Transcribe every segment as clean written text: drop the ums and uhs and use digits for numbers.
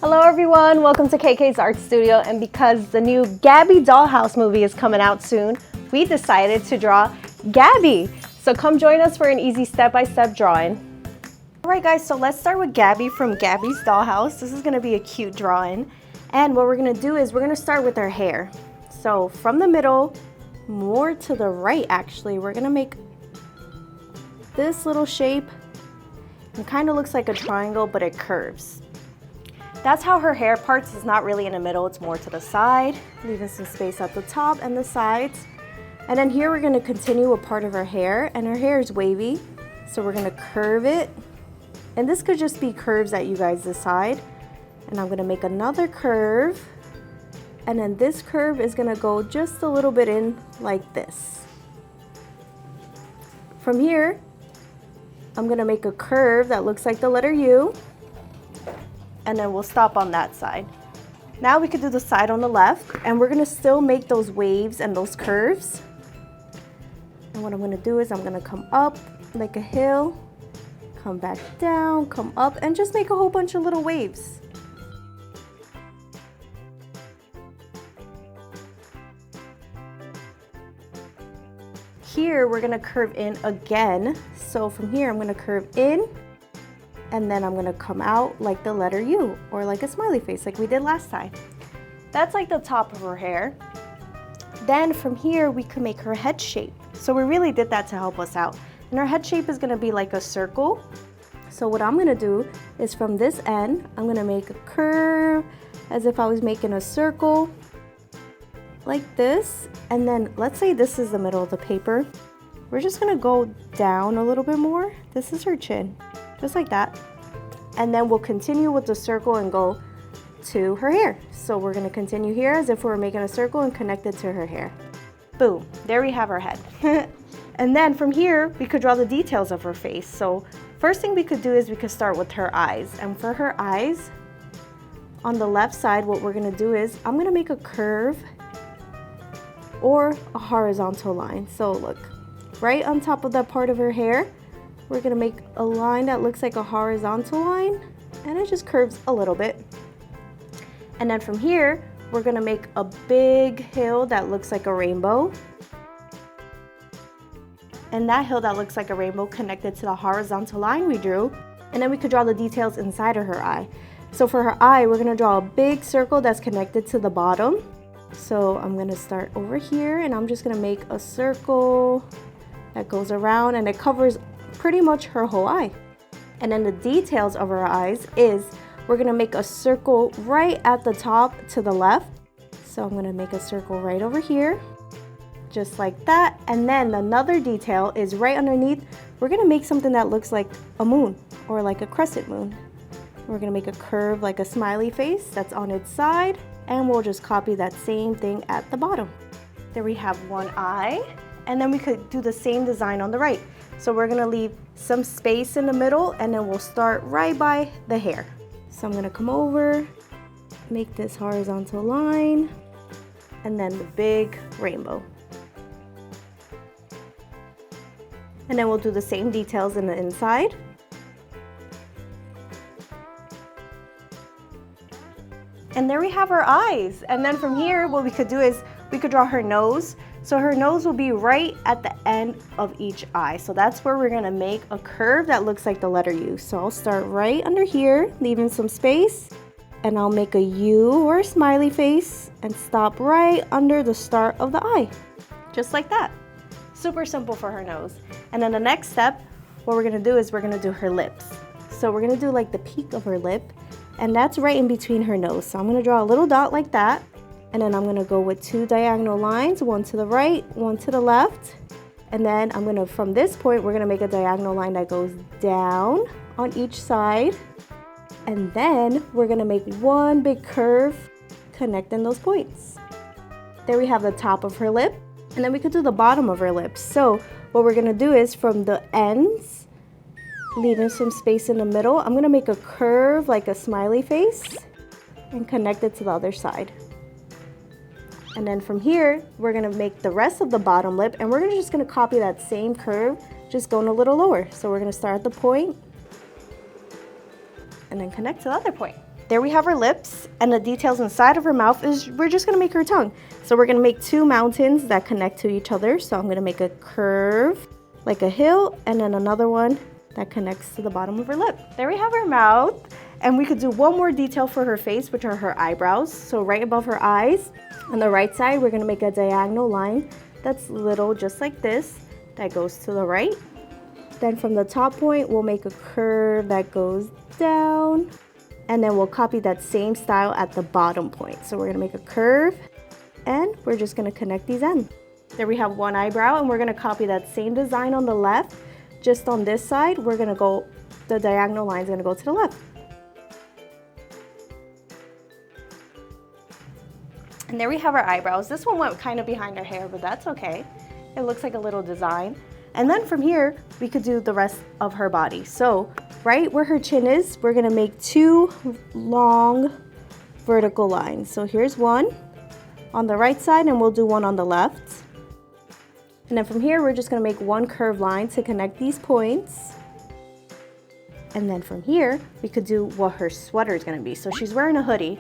Hello everyone, welcome to KK's Art Studio, and because the new Gabby Dollhouse movie is coming out soon, we decided to draw Gabby. So come join us for an easy step-by-step drawing. Alright guys, so let's start with Gabby from Gabby's Dollhouse. This is going to be a cute drawing. And what we're going to do is we're going to start with her hair. So from the middle, more to the right actually, we're going to make this little shape. It kind of looks like a triangle, but it curves. That's how her hair parts is not really in the middle, it's more to the side, leaving some space at the top and the sides. And then here we're going to continue a part of her hair, and her hair is wavy, so we're going to curve it. And this could just be curves that you guys decide. And I'm going to make another curve, and then this curve is going to go just a little bit in like this. From here, I'm going to make a curve that looks like the letter U. And then we'll stop on that side. Now we could do the side on the left, and we're gonna still make those waves and those curves. And what I'm gonna do is I'm gonna come up like a hill, come back down, come up, and just make a whole bunch of little waves. Here we're gonna curve in again. So from here I'm gonna curve in, and then I'm gonna come out like the letter U, or like a smiley face like we did last time. That's like the top of her hair. Then from here, we could make her head shape. So we really did that to help us out. And her head shape is gonna be like a circle. So what I'm gonna do is from this end, I'm gonna make a curve as if I was making a circle like this. And then let's say this is the middle of the paper. We're just gonna go down a little bit more. This is her chin. Just like that. And then we'll continue with the circle and go to her hair. So we're gonna continue here as if we were making a circle and connect it to her hair. Boom, there we have our head. And then from here, we could draw the details of her face. So first thing we could do is we could start with her eyes. And for her eyes, on the left side, what we're gonna do is I'm gonna make a curve or a horizontal line. So look, right on top of that part of her hair, we're gonna make a line that looks like a horizontal line, and it just curves a little bit. And then from here, we're gonna make a big hill that looks like a rainbow. And that hill that looks like a rainbow connected to the horizontal line we drew. And then we could draw the details inside of her eye. So for her eye, we're gonna draw a big circle that's connected to the bottom. So I'm gonna start over here, and I'm just gonna make a circle that goes around, and it covers pretty much her whole eye. And then the details of her eyes is we're gonna make a circle right at the top to the left. So I'm gonna make a circle right over here, just like that. And then another detail is right underneath, we're gonna make something that looks like a moon or like a crescent moon. We're gonna make a curve like a smiley face that's on its side, and we'll just copy that same thing at the bottom. There we have one eye, and then we could do the same design on the right. So we're gonna leave some space in the middle, and then we'll start right by the hair. So I'm gonna come over, make this horizontal line, and then the big rainbow. And then we'll do the same details in the inside. And there we have her eyes. And then from here, what we could do is we could draw her nose. So her nose will be right at the end of each eye. So that's where we're gonna make a curve that looks like the letter U. So I'll start right under here, leaving some space, and I'll make a U or a smiley face and stop right under the start of the eye. Just like that. Super simple for her nose. And then the next step, what we're gonna do is we're gonna do her lips. So we're gonna do like the peak of her lip, and that's right in between her nose. So I'm gonna draw a little dot like that. And then I'm gonna go with two diagonal lines, one to the right, one to the left. And then I'm gonna, from this point, we're gonna make a diagonal line that goes down on each side. And then we're gonna make one big curve connecting those points. There we have the top of her lip. And then we could do the bottom of her lips. So what we're gonna do is from the ends, leaving some space in the middle, I'm gonna make a curve like a smiley face and connect it to the other side. And then from here, we're gonna make the rest of the bottom lip, and we're just gonna copy that same curve, just going a little lower. So we're gonna start at the point and then connect to the other point. There we have her lips, and the details inside of her mouth is we're just gonna make her tongue. So we're gonna make two mountains that connect to each other. So I'm gonna make a curve, like a hill, and then another one that connects to the bottom of her lip. There we have her mouth, and we could do one more detail for her face, which are her eyebrows. So right above her eyes, on the right side, we're gonna make a diagonal line that's little, just like this, that goes to the right. Then from the top point, we'll make a curve that goes down, and then we'll copy that same style at the bottom point. So we're gonna make a curve, and we're just gonna connect these ends. There we have one eyebrow, and we're gonna copy that same design on the left. Just on this side, we're gonna go, the diagonal line's gonna go to the left. And there we have our eyebrows. This one went kind of behind her hair, but that's okay. It looks like a little design. And then from here, we could do the rest of her body. So right where her chin is, we're gonna make two long vertical lines. So here's one on the right side, and we'll do one on the left. And then from here, we're just gonna make one curved line to connect these points. And then from here, we could do what her sweater is gonna be. So she's wearing a hoodie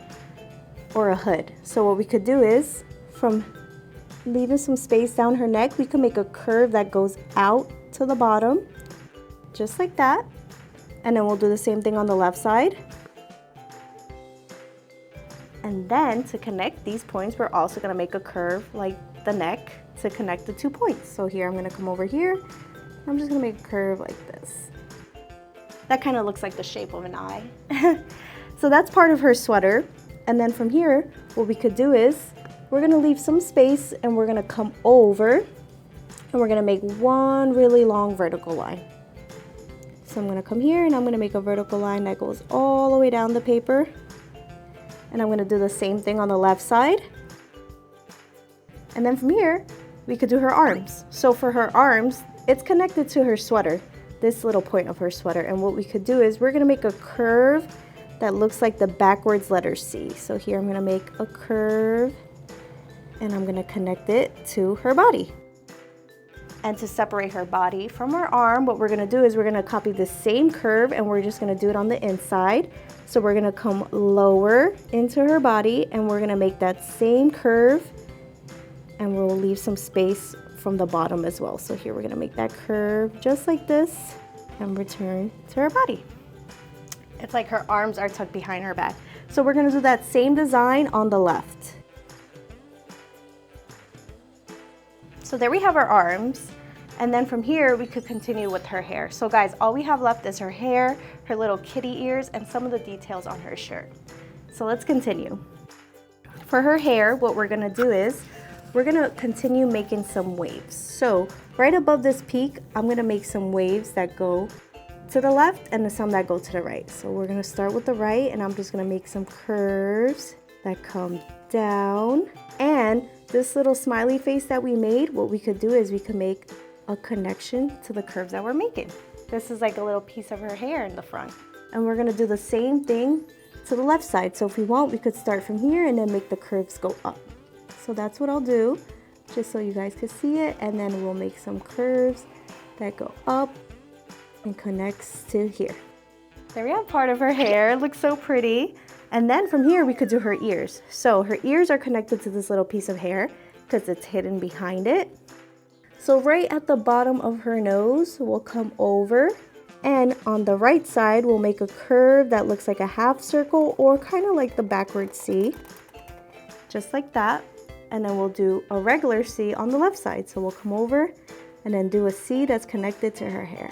or a hood. So what we could do is, from leaving some space down her neck, we can make a curve that goes out to the bottom, just like that. And then we'll do the same thing on the left side. And then to connect these points, we're also gonna make a curve like the neck to connect the 2 points. So here, I'm gonna come over here. I'm just gonna make a curve like this. That kind of looks like the shape of an eye. So that's part of her sweater. And then from here, what we could do is, we're gonna leave some space, and we're gonna come over, and we're gonna make one really long vertical line. So I'm gonna come here, and I'm gonna make a vertical line that goes all the way down the paper. And I'm gonna do the same thing on the left side. And then from here, we could do her arms. So for her arms, it's connected to her sweater, this little point of her sweater. And what we could do is, we're gonna make a curve that looks like the backwards letter C. So here, I'm gonna make a curve, and I'm gonna connect it to her body. And to separate her body from her arm, what we're gonna do is we're gonna copy the same curve, and we're just gonna do it on the inside. So we're gonna come lower into her body, and we're gonna make that same curve, and we'll leave some space from the bottom as well. So here, we're gonna make that curve just like this, and return to her body. It's like her arms are tucked behind her back. So we're gonna do that same design on the left. So there we have our arms, and then from here, we could continue with her hair. So guys, all we have left is her hair, her little kitty ears, and some of the details on her shirt. So let's continue. For her hair, what we're gonna do is, we're gonna continue making some waves. So right above this peak, I'm gonna make some waves that go to the left and some that go to the right. So we're gonna start with the right, and I'm just gonna make some curves that come down. And this little smiley face that we made, what we could do is we could make a connection to the curves that we're making. This is like a little piece of her hair in the front. And we're gonna do the same thing to the left side. So if we want, we could start from here and then make the curves go up. So that's what I'll do, just so you guys can see it. And then we'll make some curves that go up and connects to here. There we have part of her hair. It looks so pretty. And then from here, we could do her ears. So her ears are connected to this little piece of hair because it's hidden behind it. So right at the bottom of her nose, we'll come over, and on the right side, we'll make a curve that looks like a half circle or kind of like the backwards C, just like that. And then we'll do a regular C on the left side. So we'll come over and then do a C that's connected to her hair.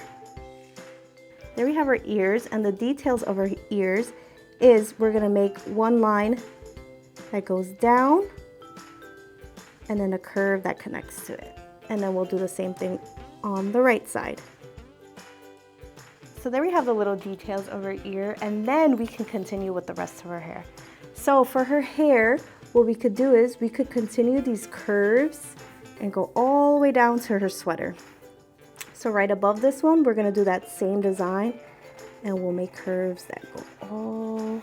There we have her ears, and the details of her ears is we're gonna make one line that goes down and then a curve that connects to it. And then we'll do the same thing on the right side. So there we have the little details of her ear, and then we can continue with the rest of her hair. So for her hair, what we could do is we could continue these curves and go all the way down to her sweater. So right above this one, we're gonna do that same design, and we'll make curves that go all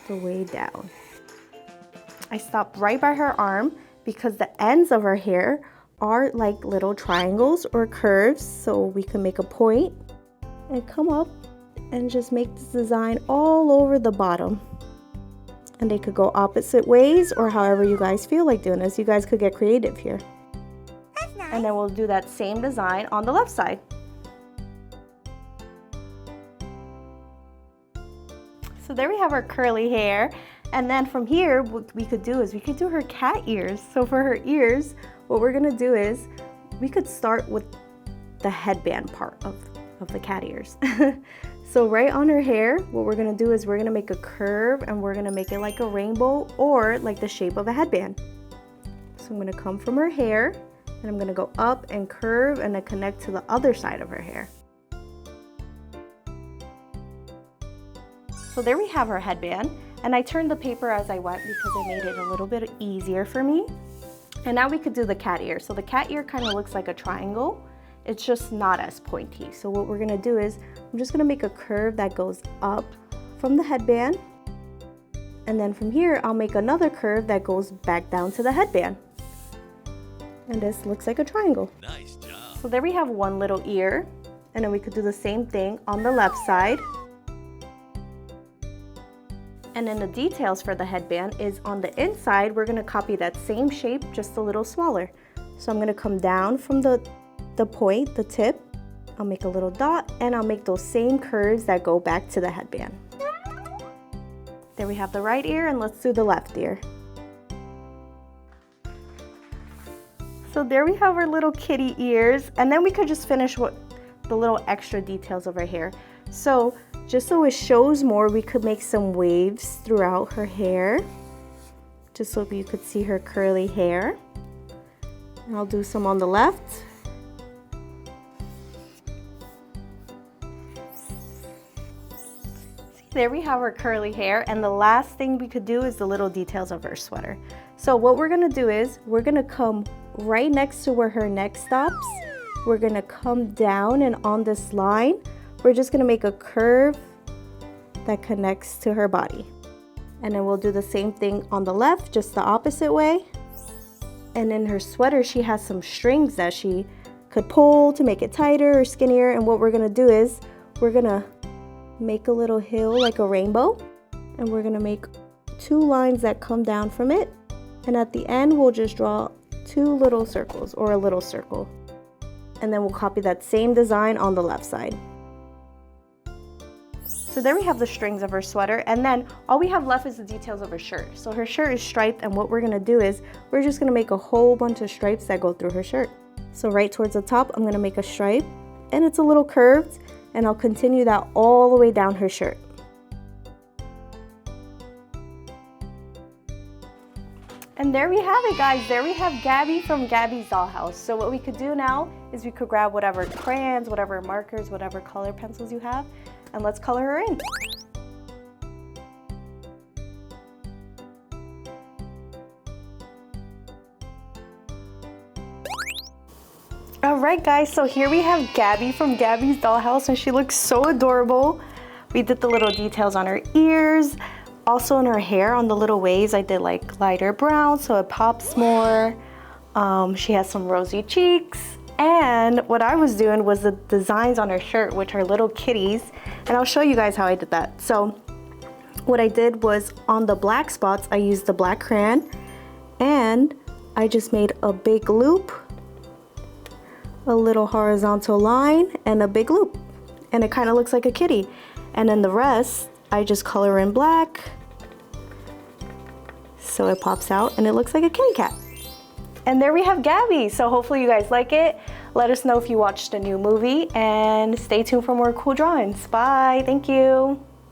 the way down. I stopped right by her arm because the ends of her hair are like little triangles or curves, so we can make a point and come up and just make this design all over the bottom. And they could go opposite ways or however you guys feel like doing this. You guys could get creative here. That's nice. And then we'll do that same design on the left side. So there we have our curly hair. And then from here, what we could do is we could do her cat ears. So for her ears, what we're gonna do is we could start with the headband part of the cat ears. So right on her hair, what we're gonna do is we're gonna make a curve and we're gonna make it like a rainbow or like the shape of a headband. So I'm gonna come from her hair and I'm gonna go up and curve and then connect to the other side of her hair. So there we have our headband, and I turned the paper as I went because I made it a little bit easier for me. And now we could do the cat ear. So the cat ear kind of looks like a triangle. It's just not as pointy. So what we're gonna do is, I'm just gonna make a curve that goes up from the headband. And then from here, I'll make another curve that goes back down to the headband. And this looks like a triangle. Nice job. So there we have one little ear. And then we could do the same thing on the left side. And then the details for the headband is on the inside, we're gonna copy that same shape, just a little smaller. So I'm gonna come down from the point, the tip, I'll make a little dot, and I'll make those same curves that go back to the headband. There we have the right ear, and let's do the left ear. So there we have our little kitty ears, and then we could just finish with the little extra details of her hair. So just so it shows more, we could make some waves throughout her hair, just so you could see her curly hair. And I'll do some on the left. There we have her curly hair, and the last thing we could do is the little details of her sweater. So what we're gonna do is, we're gonna come right next to where her neck stops. We're gonna come down, and on this line, we're just gonna make a curve that connects to her body. And then we'll do the same thing on the left, just the opposite way. And in her sweater, she has some strings that she could pull to make it tighter or skinnier. And what we're gonna do is, we're gonna make a little hill like a rainbow. And we're gonna make two lines that come down from it. And at the end, we'll just draw two little circles or a little circle. And then we'll copy that same design on the left side. So there we have the strings of her sweater, and then all we have left is the details of her shirt. So her shirt is striped, and what we're gonna do is, we're just gonna make a whole bunch of stripes that go through her shirt. So right towards the top, I'm gonna make a stripe, and it's a little curved, and I'll continue that all the way down her shirt. And there we have it, guys. There we have Gabby from Gabby's Dollhouse. So what we could do now is we could grab whatever crayons, whatever markers, whatever color pencils you have, and let's color her in. All right, guys, so here we have Gabby from Gabby's Dollhouse, and she looks so adorable. We did the little details on her ears. Also in her hair, on the little waves, I did like lighter brown so it pops more. She has some rosy cheeks. And what I was doing was the designs on her shirt, which are little kitties. And I'll show you guys how I did that. So what I did was on the black spots, I used the black crayon and I just made a big loop, a little horizontal line and a big loop. And it kind of looks like a kitty. And then the rest, I just color in black. So it pops out and it looks like a kitty cat. And there we have Gabby. So hopefully you guys like it. Let us know if you watched a new movie and stay tuned for more cool drawings. Bye, thank you.